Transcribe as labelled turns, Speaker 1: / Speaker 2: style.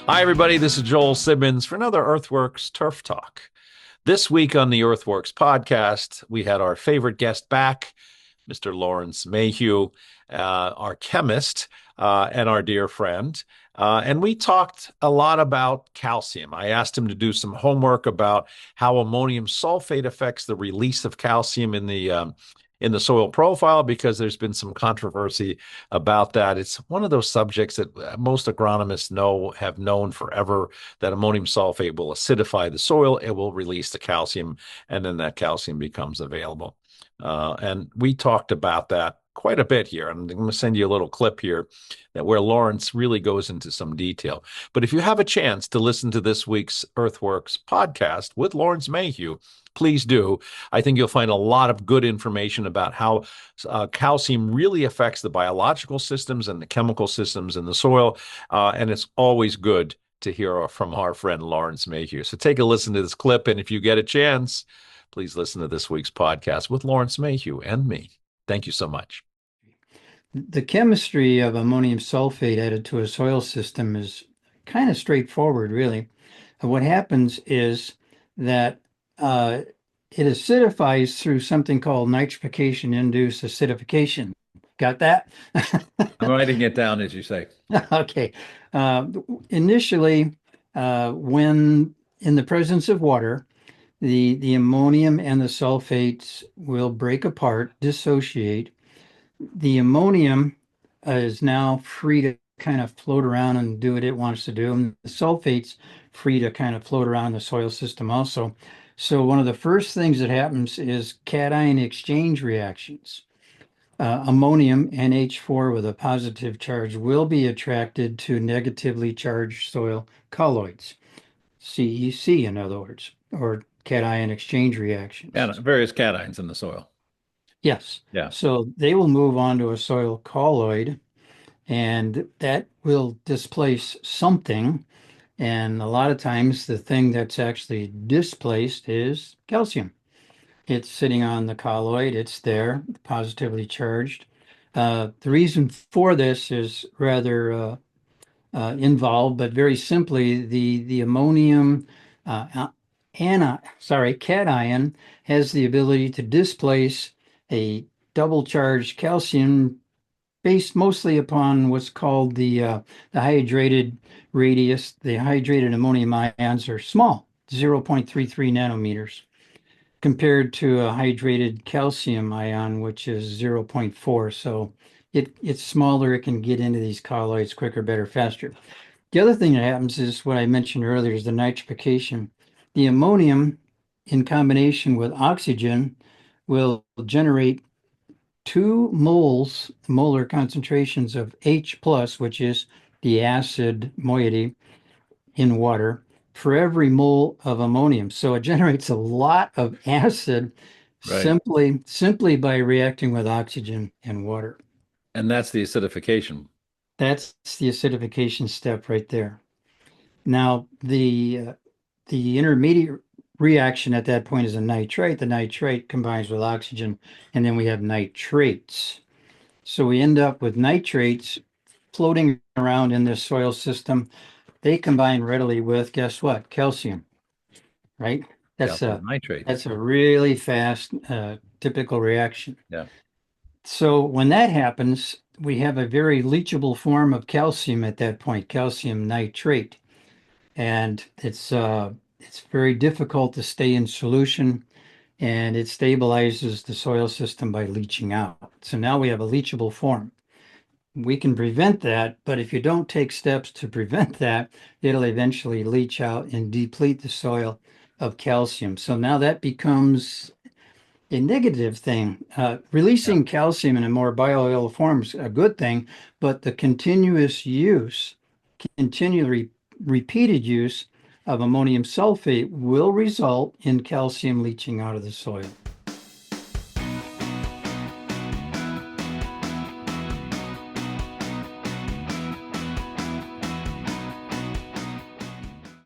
Speaker 1: Hi, everybody. This is Joel Simmons for another EarthWorks Turf Talk. This week on the EarthWorks podcast, we had our favorite guest back, Mr. Lawrence Mayhew, our chemist and our dear friend. And we talked a lot about calcium. I asked him to do some homework about how ammonium sulfate affects the release of calcium in the soil profile because there's been some controversy about that. It's one of those subjects that most agronomists have known forever, that ammonium sulfate will acidify the soil, it will release the calcium, and then that calcium becomes available. And we talked about that quite a bit here. I'm going to send you a little clip here that where Lawrence really goes into some detail. But if you have a chance to listen to this week's EarthWorks podcast with Lawrence Mayhew, please do. I think you'll find a lot of good information about how calcium really affects the biological systems and the chemical systems in the soil. And it's always good to hear from our friend Lawrence Mayhew. So take a listen to this clip. And if you get a chance, please listen to this week's podcast with Lawrence Mayhew and me. Thank you so much.
Speaker 2: The chemistry of ammonium sulfate added to a soil system is kind of straightforward, really. And what happens is that it acidifies through something called nitrification-induced acidification. Got that?
Speaker 1: I'm writing it down as you say.
Speaker 2: Okay. Initially, when in the presence of water, the ammonium and the sulfates will break apart, dissociate. The ammonium is now free to kind of float around and do what it wants to do. And the sulfate's free to kind of float around the soil system also. So one of the first things that happens is cation exchange reactions. Ammonium, NH4 with a positive charge, will be attracted to negatively charged soil colloids, CEC in other words, or cation exchange reactions.
Speaker 1: Yeah, various cations in the soil.
Speaker 2: Yes.
Speaker 1: Yeah.
Speaker 2: So they will move on to a soil colloid, and that will displace something. And a lot of times the thing that's actually displaced is calcium. It's sitting on the colloid, it's there, positively charged. The reason for this is rather involved, but very simply, the ammonium cation has the ability to displace a double charged calcium based mostly upon what's called the hydrated radius. The hydrated ammonium ions are small, 0.33 nanometers, compared to a hydrated calcium ion, which is 0.4. So it's smaller. It can get into these colloids quicker, better, faster. The other thing that happens is what I mentioned earlier is the nitrification. The ammonium in combination with oxygen will generate 2 molar concentrations of H plus, which is the acid moiety in water, for every mole of ammonium. So it generates a lot of acid simply by reacting with oxygen and water.
Speaker 1: And that's the acidification.
Speaker 2: That's the acidification step right there. Now, the intermediate reaction at that point is a nitrate. The nitrate combines with oxygen, and then we have nitrates. So we end up with nitrates floating around in this soil system. They combine readily with, guess what? Calcium, right? That's
Speaker 1: nitrate.
Speaker 2: That's a really fast, typical reaction.
Speaker 1: Yeah.
Speaker 2: So when that happens, we have a very leachable form of calcium at that point, calcium nitrate. And it's very difficult to stay in solution, and it stabilizes the soil system by leaching out. So now we have a leachable form. We can prevent that, but if you don't take steps to prevent that, it'll eventually leach out and deplete the soil of calcium. So now that becomes a negative thing. Releasing calcium in a more bioavailable form is a good thing, but the continuous use, continually repeated use of ammonium sulfate will result in calcium leaching out of the soil.